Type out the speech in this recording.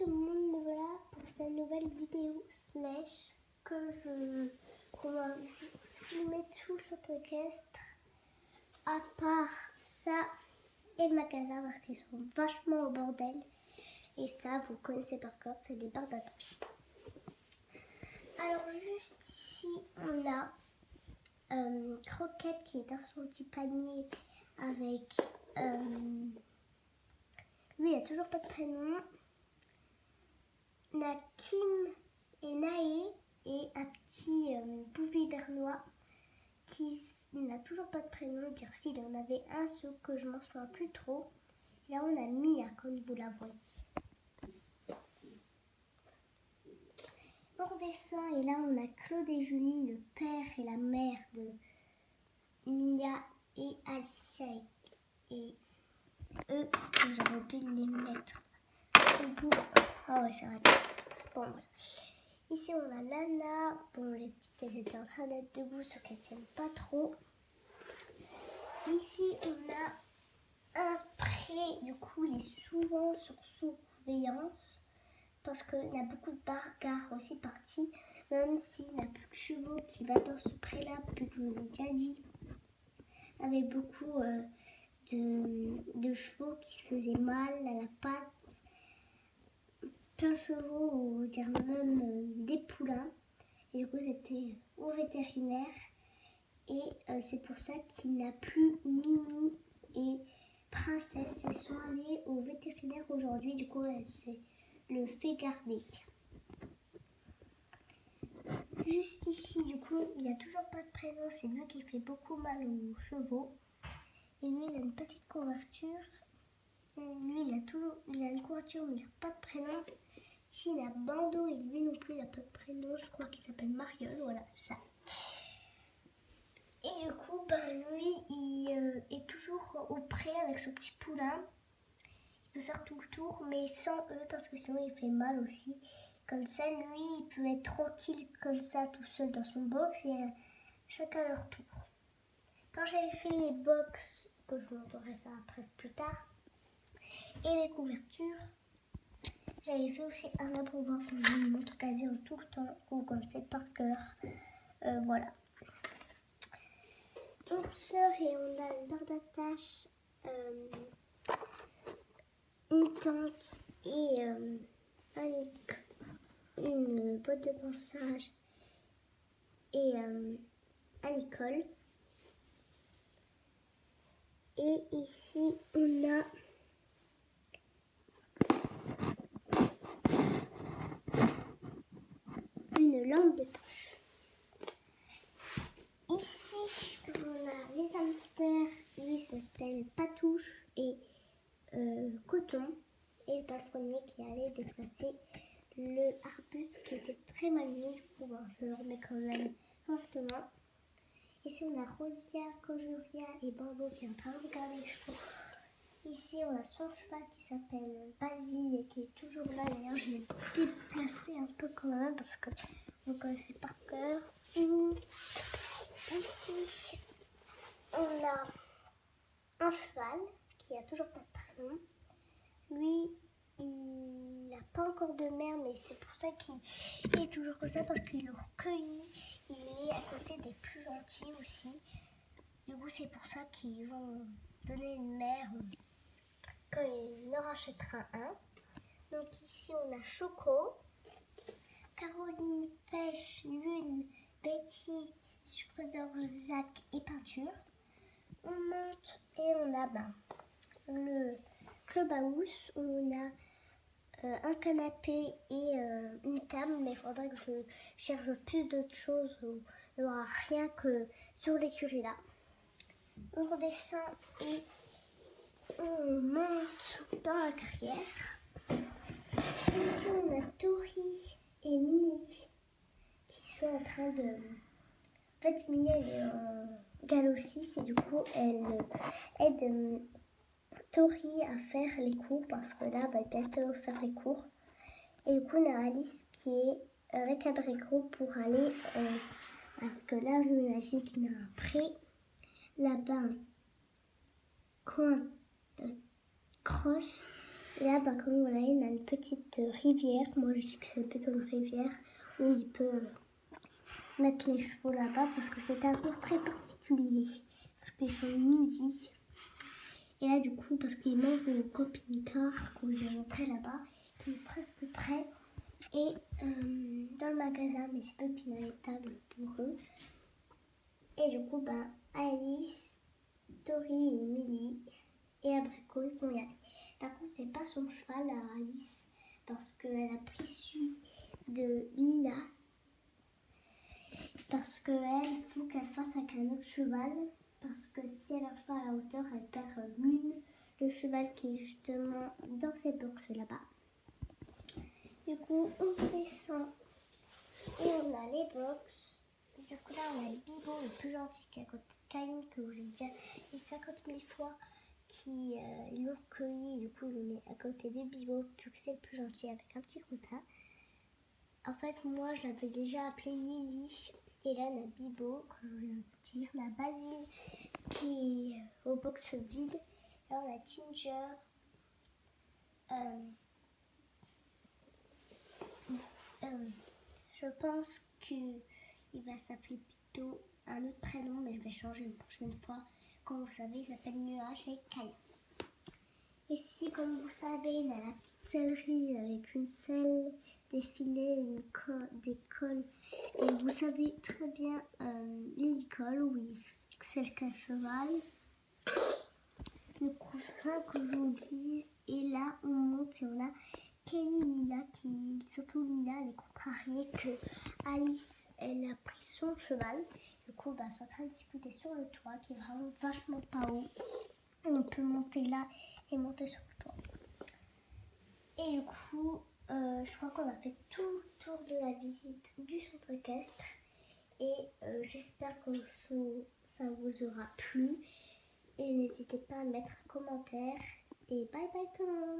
tout le monde, me voilà pour cette nouvelle vidéo slash qu'on va filmer tout le centre équestre. À part ça et le magasin parce qu'ils sont vachement au bordel. Et ça, vous connaissez par cœur, c'est les barres d'attache. Alors juste ici, on a Croquette qui est dans son petit panier avec... lui, il n'a toujours pas de prénom. Nakim et Naé et un petit bouvier bernois qui n'a toujours pas de prénom. Dire s'il en avait un, sauf que je m'en souviens plus trop. Et là, on a Mia, comme vous la voyez. On redescend et là, on a Claude et Julie, le père et la mère de Mia et Alicia. Et eux, j'avais oublié de les mettre au bout. Ah ouais, c'est vrai. Bon, voilà. Ici, on a Lana. Bon, les petites, elles étaient en train d'être debout, ce qu'elles tiennent pas trop. Ici, on a un pré. Du coup, il est souvent sur surveillance parce qu'il y a beaucoup de bagarres aussi parties. Même s'il n'a plus de chevaux qui va dans ce pré-là, plus que je vous l'ai déjà dit. Il y avait beaucoup de chevaux qui se faisaient mal à la patte. Plein de chevaux, ou dire même des poulains. Et du coup, c'était au vétérinaire. Et c'est pour ça qu'il n'a plus Mimi et Princesse. Elles sont allées au vétérinaire aujourd'hui. Du coup, elle s'est le fait garder. Juste ici, du coup, il n'y a toujours pas de prénom. C'est lui qui fait beaucoup mal aux chevaux. Et lui, il a une petite couverture. Et lui, il a une couverture, mais il n'a pas de prénom. Ici, il a Bando et lui non plus, il n'a pas de prénom. Je crois qu'il s'appelle Mariole. Voilà, c'est ça. Et du coup, lui, il est toujours au pré avec son petit poulain. Il peut faire tout le tour, mais sans eux, parce que sinon il fait mal aussi. Comme ça, lui, il peut être tranquille comme ça, tout seul dans son box, et chacun leur tour. Quand j'avais fait les box, que je vous montrerai ça après plus tard, et les couvertures, j'avais fait aussi un abreuvoir que je vous montre quasiment tout le temps, ou comme c'est par cœur. Voilà. On sort et on a une barre d'attache, une tente et une boîte de ponçage et un école. Et ici, on a une lampe de poche. Ici, on a les hamsters. Lui s'appelle Patouche et Coton. Et le palefrenier qui allait déplacer le arbuste qui était très mal mis. Du coup, je le remets quand même correctement. Ici, on a Rosia, Conjuria et Bambo qui est en train de regarder les chevaux. Ici, on a son cheval qui s'appelle Basile et qui est toujours là. D'ailleurs, je l'ai déplacé un peu quand même parce que vous connaissez par cœur. Ici, on a un cheval qui a toujours pas de prénom. Lui, il n'a pas encore de mère, mais c'est pour ça qu'il est toujours comme ça, parce qu'il le recueillit. Il est à côté des plus gentils aussi. Du coup, c'est pour ça qu'ils vont donner une mère quand il en rachètera un. Donc ici, on a Choco, Caroline, Pêche, Lune, Betty, Sucre d'orge, Zach et Peinture. On monte et on a le clubhouse où on a un canapé et une table, mais il faudrait que je cherche plus d'autres choses où il n'y aura rien que sur l'écurie là. On redescend et on monte dans la carrière. Ici on a Tori et Millie qui sont en train de... En fait, Millie elle est en galop 6 et du coup elle aide Tori à faire les cours parce que là, elle va bientôt faire les cours. Et du coup, on a Alice qui est recadrée groupe pour aller, parce que là, je m'imagine qu'il y a un pré, là-bas, un coin de crosse, Et là, par contre, voilà, il y a une petite rivière. Moi, je dis que c'est plutôt une rivière où il peut mettre les chevaux là-bas parce que c'est un cours très particulier. Parce qu'ils sont nudis. Et là, du coup, parce qu'ils mangent au camping-car que je vous ai montré là-bas, qui est presque prêt. Et dans le magasin, mais c'est eux qui ont les tables pour eux. Et du coup, Alice, Tori et Emily et Abricot, ils vont y aller. Par contre, c'est pas son cheval à Alice, parce qu'elle a pris celui de Lila. Parce qu'elle, faut qu'elle fasse avec un autre cheval. Parce que si elle n'arrive pas à la hauteur, elle perd Lune, le cheval qui est justement dans ces box là-bas. Du coup, on descend et on a les box. Du coup, là, on a Bibo, le plus gentil, qui est à côté de Caïn, que vous avez déjà dit 50 000 fois, qui l'ont cueilli. Du coup, il le met à côté de Bibo, vu que c'est le plus gentil, avec un petit crottin. En fait, moi, je l'avais déjà appelé Lily. Et là, on a Bibo, comme je viens de vous dire. On a Basile, qui est au box vide. Là, on a Ginger. Je pense qu'il va s'appeler plutôt un autre prénom, mais je vais changer une prochaine fois. Comme vous savez, il s'appelle Nuage et Kaya. Ici, comme vous savez, il y a la petite sellerie avec une selle, des filets, des cols. Et vous savez très bien l'hélicole, oui, c'est le cheval. Le coussin que je vous dis. Et là, on monte et on a Kelly Lila, qui, surtout Lila, elle est contrariée que Alice, elle a pris son cheval. Du coup, ils sont en train de discuter sur le toit, qui est vraiment vachement pas haut. On peut monter là et monter sur le toit. Et du coup, je crois qu'on a fait tout le tour de la visite du centre équestre. Et j'espère que ça vous aura plu. Et n'hésitez pas à mettre un commentaire. Et bye bye tout le monde!